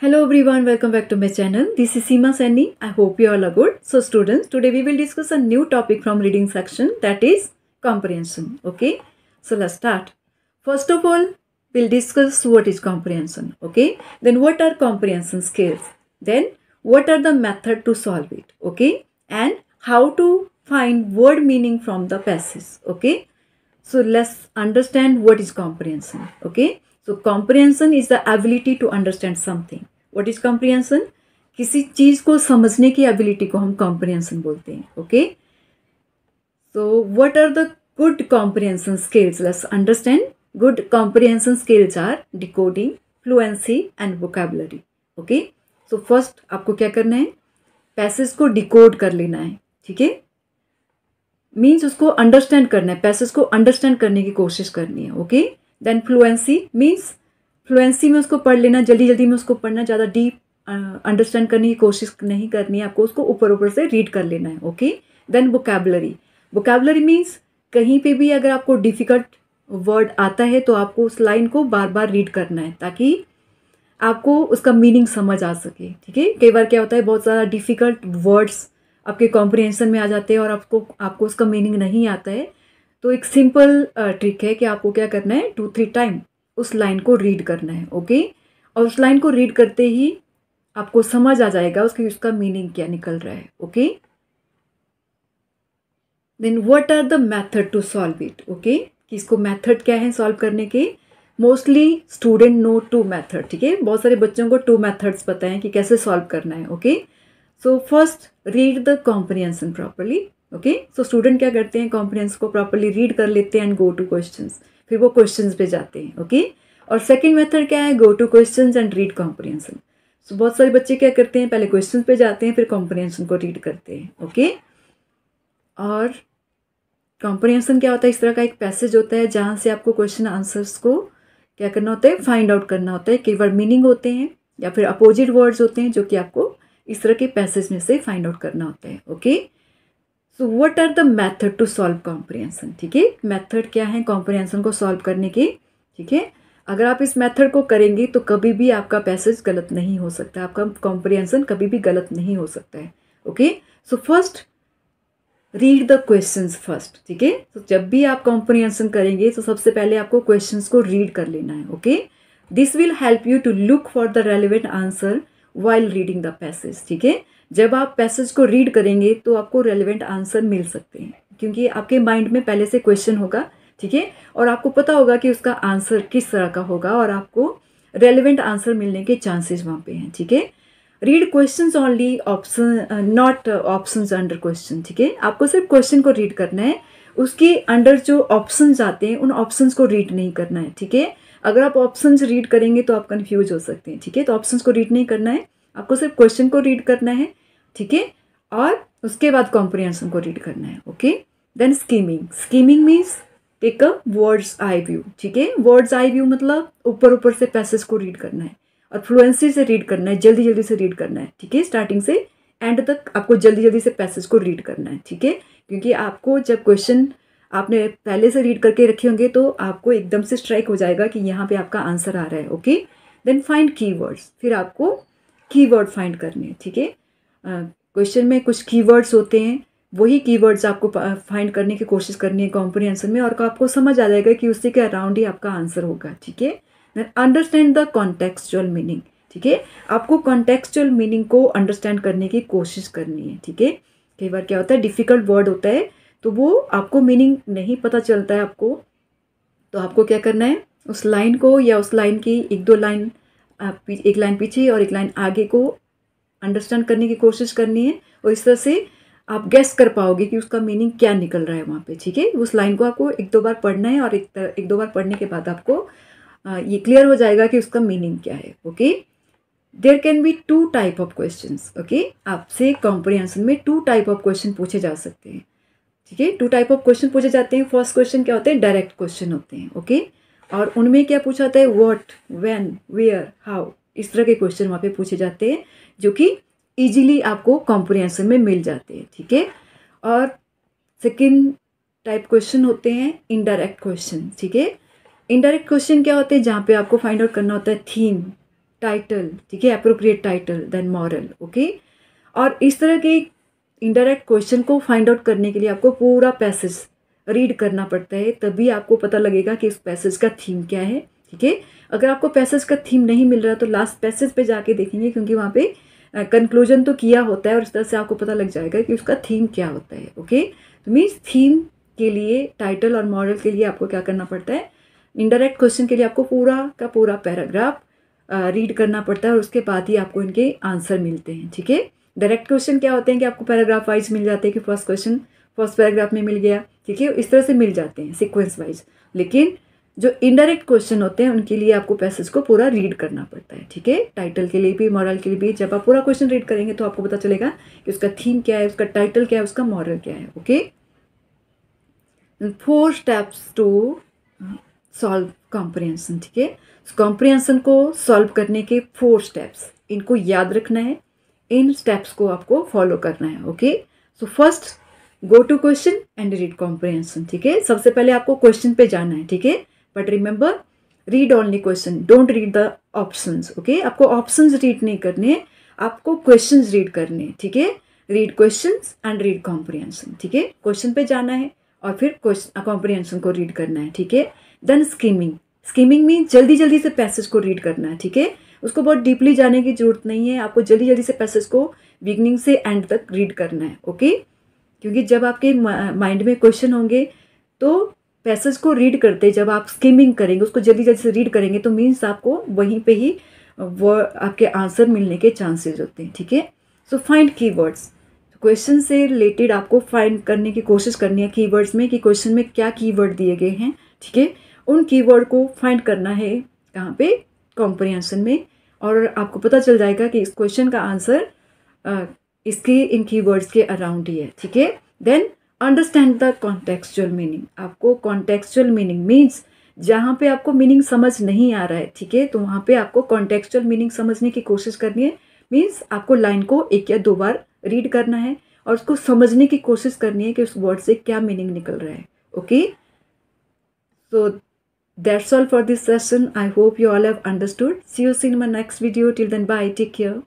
Hello everyone, welcome back to my channel. This is Seema Saini. I hope you all are good. So students, today we will discuss a new topic from reading section, that is comprehension. Okay, so let's start. First of all, we'll discuss what is comprehension. Okay, then what are comprehension skills, then what are the method to solve it. Okay, and how to find word meaning from the passage. Okay, so let's understand what is comprehension. Okay, so comprehension is the ability to understand something. What is comprehension? किसी चीज को समझने की ability को हम comprehension बोलते हैं. Okay, so what are the good comprehension skills? Let's understand. Good comprehension skills are decoding, fluency and vocabulary. Okay, so first आपको क्या करना है, पैसेज को डिकोड कर लेना है. ठीक है, मीन्स उसको अंडरस्टैंड करना है, पैसेज को अंडरस्टैंड करने की कोशिश करनी है. Okay, then fluency means fluency में उसको पढ़ लेना, जल्दी जल्दी में उसको पढ़ना, ज़्यादा डीप अंडरस्टैंड करने की कोशिश नहीं करनी है आपको, उसको ऊपर ऊपर से रीड कर लेना है. Okay, then vocabulary. Vocabulary means कहीं पे भी अगर आपको डिफ़िकल्ट वर्ड आता है तो आपको उस लाइन को बार बार रीड करना है ताकि आपको उसका मीनिंग समझ आ सके. ठीक है, कई बार क्या होता है, बहुत ज़्यादा डिफ़िकल्ट वर्ड्स आपके कॉम्प्रिहेंशन में आ जाते हैं और आपको उसका मीनिंग नहीं आता है. तो एक सिंपल ट्रिक है कि आपको क्या करना है, 2-3 टाइम उस लाइन को रीड करना है. ओके, और उस लाइन को रीड करते ही आपको समझ आ जाएगा उसका मीनिंग क्या निकल रहा है. Okay, then what are the method to solve it. Okay, कि इसको मेथड क्या है सॉल्व करने के. Mostly student know 2 method. ठीक है, बहुत सारे बच्चों को 2 मेथड्स पता है कि कैसे सॉल्व करना है. Okay, so first read the comprehension properly. Okay, so student क्या करते हैं, कॉम्प्रिहेंशन को प्रॉपरली रीड कर लेते हैं एंड गो टू क्वेश्चंस, फिर वो क्वेश्चंस पे जाते हैं. ओके, और सेकंड मेथड क्या है, go to questions and read comprehension. So बहुत सारे बच्चे क्या करते हैं, पहले क्वेश्चंस पे जाते हैं फिर कॉम्प्रिहेंशन को रीड करते हैं. ओके, और कॉम्प्रिहेंशन क्या होता है, इस तरह का एक पैसेज होता है जहाँ से आपको क्वेश्चन आंसर्स को क्या करना होता है, फाइंड आउट करना होता है. कई बार मीनिंग होते हैं या फिर अपोजिट वर्ड्स होते हैं जो कि आपको इस तरह के पैसेज में से फाइंड आउट करना होता है. Okay, so what are the method to solve comprehension. ठीक है, मेथड क्या है कॉम्प्रिहेंशन को सॉल्व करने के. ठीक है, अगर आप इस मेथड को करेंगे तो कभी भी आपका पैसेज गलत नहीं हो सकता, आपका कॉम्प्रिहेंशन कभी भी गलत नहीं हो सकता है. Okay, so first read the questions first. ठीक है, तो जब भी आप कॉम्प्रिहेंशन करेंगे तो सबसे पहले आपको क्वेश्चंस को रीड कर लेना है. Okay, this will help you to look for the relevant answer while reading the passage. ठीक है, जब आप पैसेज को रीड करेंगे तो आपको रेलिवेंट आंसर मिल सकते हैं क्योंकि आपके माइंड में पहले से क्वेश्चन होगा. ठीक है, और आपको पता होगा कि उसका आंसर किस तरह का होगा और आपको रेलिवेंट आंसर मिलने के चांसेस वहाँ पे हैं. ठीक है, read questions only, epsilon naught options under question. ठीक है, आपको सिर्फ क्वेश्चन को रीड करना है, उसके अंडर जो ऑप्शंस आते हैं उन ऑप्शंस को रीड नहीं करना है. ठीक है, अगर आप ऑप्शंस रीड करेंगे तो आप कंफ्यूज हो सकते हैं. ठीक है, तो ऑप्शंस को रीड नहीं करना है, आपको सिर्फ क्वेश्चन को रीड करना है. ठीक है, और उसके बाद कॉम्प्रिहेंशन को रीड करना है. Okay, then skimming. Skimming means take a bird's eye view. ठीक है, वर्ड्स आई व्यू मतलब ऊपर ऊपर से पैसेज को रीड करना है और फ्लुएंसी से रीड करना है, जल्दी जल्दी से रीड करना है. ठीक है, स्टार्टिंग से एंड तक आपको जल्दी जल्दी से पैसेज को रीड करना है. ठीक है, क्योंकि आपको जब क्वेश्चन आपने पहले से रीड करके रखे होंगे तो आपको एकदम से स्ट्राइक हो जाएगा कि यहाँ पे आपका आंसर आ रहा है. Okay, then find keywords. फिर आपको कीवर्ड फाइंड करने हैं. ठीक है, क्वेश्चन में कुछ कीवर्ड्स होते हैं, वही कीवर्ड्स आपको फाइंड करने की कोशिश करनी है कॉम्प्रिहेंशन में और आपको समझ आ जाएगा कि उसी के अराउंड ही आपका आंसर होगा. ठीक है, then understand the contextual meaning. ठीक है, आपको कॉन्टेक्सचुअल मीनिंग को अंडरस्टैंड करने की कोशिश करनी है. ठीक है, कई बार क्या होता है, डिफ़िकल्ट वर्ड होता है तो वो आपको मीनिंग नहीं पता चलता है आपको, तो आपको क्या करना है, उस लाइन को या उस लाइन की 1-2 लाइन, एक लाइन पीछे और एक लाइन आगे को अंडरस्टैंड करने की कोशिश करनी है और इस तरह से आप गेस कर पाओगे कि उसका मीनिंग क्या निकल रहा है वहाँ पे. ठीक है, उस लाइन को आपको 1-2 बार पढ़ना है और एक दो बार पढ़ने के बाद आपको ये क्लियर हो जाएगा कि उसका मीनिंग क्या है. Okay, there can be 2 type of questions. Okay, आपसे कॉम्प्रिहेंशन में 2 टाइप ऑफ क्वेश्चन पूछे जा सकते हैं. ठीक है, 2 टाइप ऑफ क्वेश्चन पूछे जाते हैं. फर्स्ट क्वेश्चन क्या होते हैं, डायरेक्ट क्वेश्चन होते हैं. ओके, और उनमें क्या पूछा जाता है, व्हाट, व्हेन, वेयर, हाउ, इस तरह के क्वेश्चन वहाँ पे पूछे जाते हैं जो कि ईजिली आपको कॉम्प्रिहेंशन में मिल जाते हैं. ठीक है, और सेकेंड टाइप क्वेश्चन होते हैं इनडायरेक्ट क्वेश्चन. ठीक है, इनडायरेक्ट क्वेश्चन क्या होते हैं, जहाँ पे आपको फाइंड आउट करना होता है थीम, टाइटल, ठीक है, appropriate title, then moral, okay. और इस तरह के इनडायरेक्ट क्वेश्चन को फाइंड आउट करने के लिए आपको पूरा पैसेज रीड करना पड़ता है, तभी आपको पता लगेगा कि इस पैसेज का थीम क्या है, ठीक है। अगर आपको पैसेज का थीम नहीं मिल रहा तो लास्ट पैसेज पे जाके देखेंगे, क्योंकि वहाँ पे कंक्लूजन तो किया होता है और इस तरह से आपको पता लग जाएगा कि उसका थीम क्या होता है, ओके। तो मीन्स थीम के लिए, टाइटल और मॉरल के लिए आपको क्या करना पड़ता है, इनडायरेक्ट क्वेश्चन के लिए आपको पूरा का पूरा पैराग्राफ रीड करना पड़ता है और उसके बाद ही आपको इनके आंसर मिलते हैं, ठीक है। डायरेक्ट क्वेश्चन क्या होते हैं कि आपको पैराग्राफ वाइज मिल जाते हैं कि फर्स्ट क्वेश्चन फर्स्ट पैराग्राफ में मिल गया, ठीक है, इस तरह से मिल जाते हैं सीक्वेंस वाइज। लेकिन जो इनडायरेक्ट क्वेश्चन होते हैं उनके लिए आपको पैसेज को पूरा रीड करना पड़ता है, ठीक है। टाइटल के लिए भी, मॉरल के लिए भी, जब आप पूरा क्वेश्चन रीड करेंगे तो आपको पता चलेगा कि उसका थीम क्या है, उसका टाइटल क्या है, उसका मॉरल क्या है, okay. 4 steps to solve comprehension, ठीक है। कॉम्प्रिहेंशन को सॉल्व करने के 4 स्टेप्स, इनको याद रखना है, इन स्टेप्स को आपको फॉलो करना है, okay. So first, go to question and read comprehension, ठीक है। सबसे पहले आपको क्वेश्चन पे जाना है, ठीक है, but remember read only question, don't read the options, okay. आपको ऑप्शंस रीड नहीं करने, आपको क्वेश्चंस रीड करने, ठीक है। Read questions and read comprehension, ठीक है। क्वेश्चन पे जाना है और फिर क्वेश्चन कॉम्प्रिहेंशन को रीड करना है, ठीक है। देन स्कीमिंग, स्कीमिंग मीन जल्दी जल्दी से पैसेज को रीड करना है, ठीक है। उसको बहुत डीपली जाने की जरूरत नहीं है, आपको जल्दी जल्दी से पैसेज को बिगनिंग से एंड तक रीड करना है, ओके। क्योंकि जब आपके माइंड में क्वेश्चन होंगे तो पैसेज को रीड करते, जब आप स्कीमिंग करेंगे, उसको जल्दी जल्दी से रीड करेंगे तो मीन्स आपको वहीं पे ही वो आपके आंसर मिलने के चांसेस होते हैं, ठीक है। सो फाइंड कीवर्ड्स, क्वेश्चन से रिलेटेड आपको फाइंड करने की कोशिश करनी है कीवर्ड्स में कि क्वेश्चन में क्या कीवर्ड दिए गए हैं, ठीक है। उन कीवर्ड को फाइंड करना है कहाँ पे, कॉम्प्रिहेंशन में, और आपको पता चल जाएगा कि इस क्वेश्चन का आंसर इसके इन कीवर्ड्स के अराउंड ही है, ठीक है। Then understand the contextual meaning, आपको कॉन्टेक्चुअल मीनिंग मीन्स जहाँ पे आपको मीनिंग समझ नहीं आ रहा है, ठीक है, तो वहाँ पे आपको कॉन्टेक्चुअल मीनिंग समझने की कोशिश करनी है। मीन्स आपको लाइन को 1 या 2 बार रीड करना है और उसको समझने की कोशिश करनी है कि उस वर्ड से क्या मीनिंग निकल रहा है, okay. So that's all for this session, I hope you all have understood. See you soon in my next video, till then bye, take care.